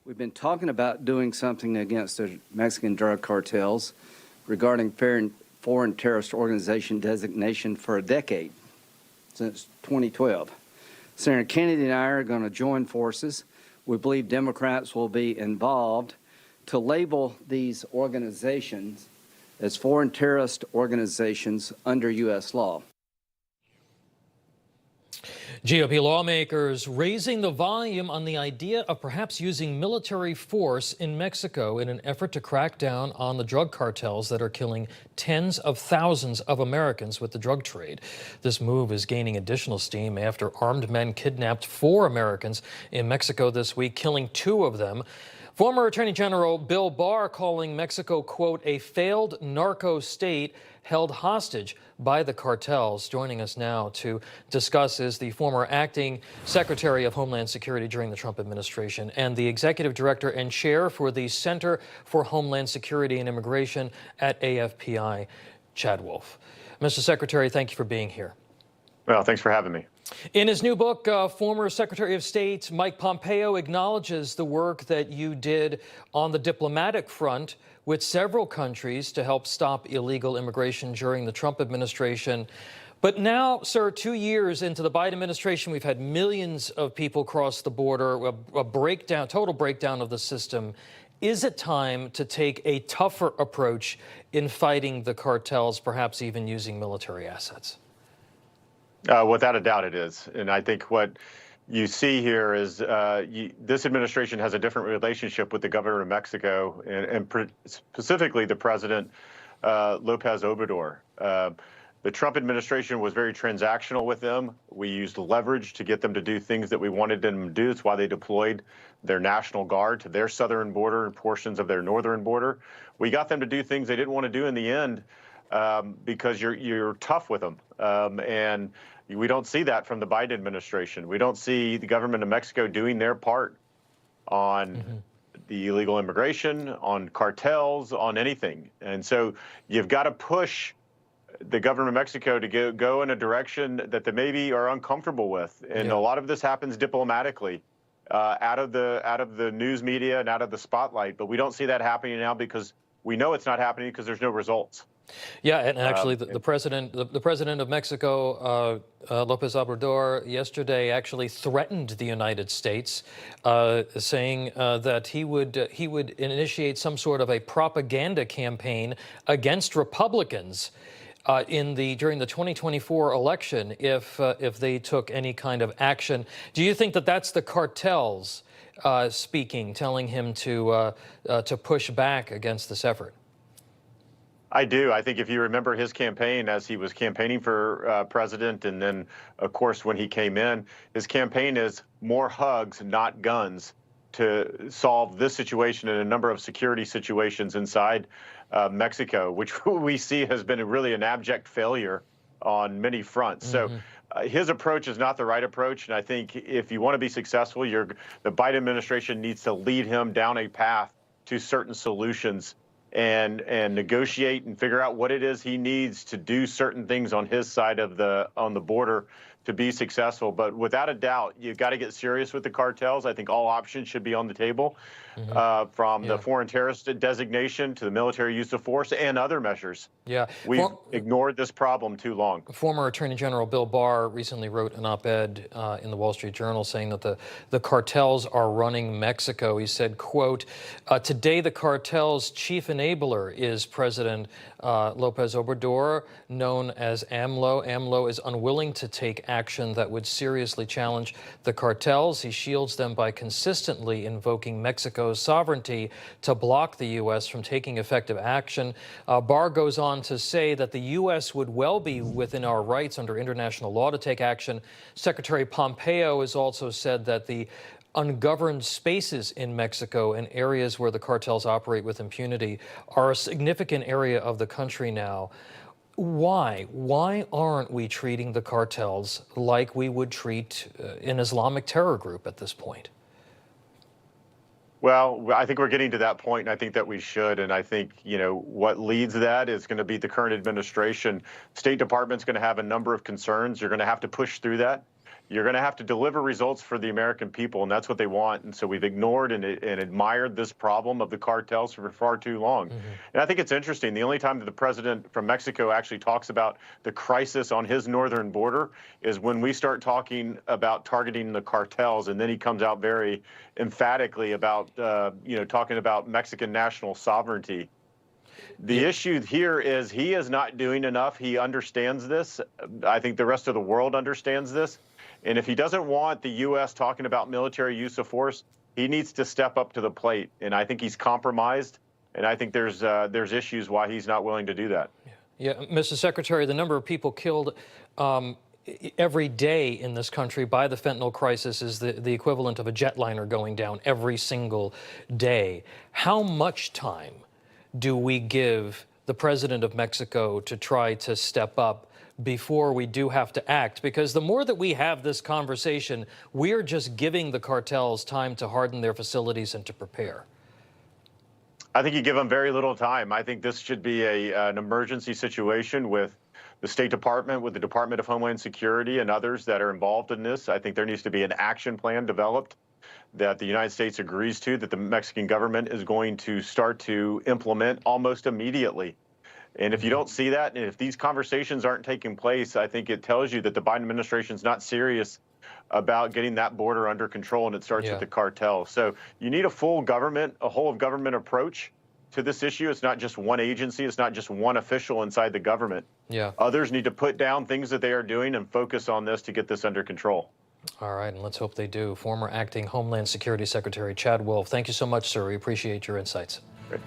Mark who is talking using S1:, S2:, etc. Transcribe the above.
S1: We've been talking about doing something against the Mexican drug cartels regarding foreign terrorist organization designation for a decade, since 2012. Senator Kennedy and I are going to join forces. We believe Democrats will be involved to label these organizations as foreign terrorist organizations under U.S. law.
S2: GOP lawmakers raising the volume on the idea of perhaps using military force in Mexico in an effort to crack down on the drug cartels that are killing tens of thousands of Americans with the drug trade. This move is gaining additional steam after armed men kidnapped 4 Americans in Mexico this week, killing 2 of them. Former Attorney General Bill Barr calling Mexico, quote, a failed narco state held hostage by the cartels. Joining us now to discuss is the former acting Secretary of Homeland Security during the Trump administration and the Executive Director and Chair for the Center for Homeland Security and Immigration at AFPI, Chad Wolf. Mr. Secretary, thank you for being here.
S3: Well, thanks for having me.
S2: In his new book, former Secretary of State Mike Pompeo acknowledges the work that you did on the diplomatic front with several countries to help stop illegal immigration during the Trump administration. But now, sir, 2 years into the Biden administration, we've had millions of people cross the border, a breakdown, total breakdown of the system. Is it time to take a tougher approach in fighting the cartels, perhaps even using military assets?
S3: Without a doubt it is. And I think what you see here is this administration has a different relationship with the governor of Mexico and specifically the president, Lopez Obrador. The Trump administration was very transactional with them. We used leverage to get them to do things that we wanted them to do. It's why they deployed their National Guard to their southern border and portions of their northern border. We got them to do things they didn't want to do in the end because you're tough with them. And we don't see that from the Biden administration. We don't see the government of Mexico doing their part on the illegal immigration, on cartels, on anything. And so you've got to push the government of Mexico to go in a direction that they maybe are uncomfortable with. And a lot of this happens diplomatically, out of the news media and out of the spotlight. But we don't see that happening now because we know it's not happening because there's no results.
S2: Yeah, and actually, the president of Mexico, Lopez Obrador, yesterday actually threatened the United States, saying that he would initiate some sort of a propaganda campaign against Republicans during the 2024 election if they took any kind of action. Do you think that that's the cartels speaking, telling him to push back against this effort?
S3: I do. I think if you remember his campaign as he was campaigning for president, and then, of course, when he came in, his campaign is more hugs, not guns, to solve this situation and a number of security situations inside Mexico, which we see has been really an abject failure on many fronts. So his approach is not the right approach. And I think if you want to be successful, the Biden administration needs to lead him down a path to certain solutions and negotiate and figure out what it is he needs to do certain things on his side of on the border to be successful. But without a doubt, you've got to get serious with the cartels. I think all options should be on the table, from the foreign terrorist designation to the military use of force and other measures.
S2: Yeah,
S3: we've ignored this problem too long.
S2: Former Attorney General Bill Barr recently wrote an op-ed in the Wall Street Journal saying that the cartels are running Mexico. He said, quote, today the cartel's chief enabler is President Lopez Obrador, known as AMLO. AMLO is unwilling to take action that would seriously challenge the cartels. He shields them by consistently invoking Mexico's sovereignty to block the U.S. from taking effective action. Barr goes on to say that the U.S. would well be within our rights under international law to take action. Secretary Pompeo has also said that the ungoverned spaces in Mexico and areas where the cartels operate with impunity are a significant area of the country now. Why? Why aren't we treating the cartels like we would treat an Islamic terror group at this point?
S3: Well, I think we're getting to that point, and I think that we should. And I think, what leads that is going to be the current administration. State Department's going to have a number of concerns. You're going to have to push through that. you're going to have to deliver results for the American people, and that's what they want. And so we've ignored and admired this problem of the cartels for far too long. And I think it's interesting. The only time that the president from Mexico actually talks about the crisis on his northern border is when we start talking about targeting the cartels, and then he comes out very emphatically about, talking about Mexican national sovereignty. The issue here is he is not doing enough. He understands this. I think the rest of the world understands this. And if he doesn't want the U.S. talking about military use of force, he needs to step up to the plate. And I think he's compromised. And I think there's issues why he's not willing to do that.
S2: Yeah, Mr. Secretary, the number of people killed every day in this country by the fentanyl crisis is the equivalent of a jetliner going down every single day. How much time do we give the president of Mexico to try to step up before we do have to act? Because the more that we have this conversation, we're just giving the cartels time to harden their facilities and to prepare.
S3: I think you give them very little time. I think this should be an emergency situation with the State Department, with the Department of Homeland Security and others that are involved in this. I think there needs to be an action plan developed that the United States agrees to, that the Mexican government is going to start to implement almost immediately. And if you don't see that, and if these conversations aren't taking place, I think it tells you that the Biden administration is not serious about getting that border under control, and it starts with the cartel. So you need a full government, a whole of government approach to this issue. It's not just one agency. It's not just one official inside the government. Others need to put down things that they are doing and focus on this to get this under control.
S2: All right, and let's hope they do. Former Acting Homeland Security Secretary Chad Wolf, thank you so much, sir. We appreciate your insights.
S3: Great.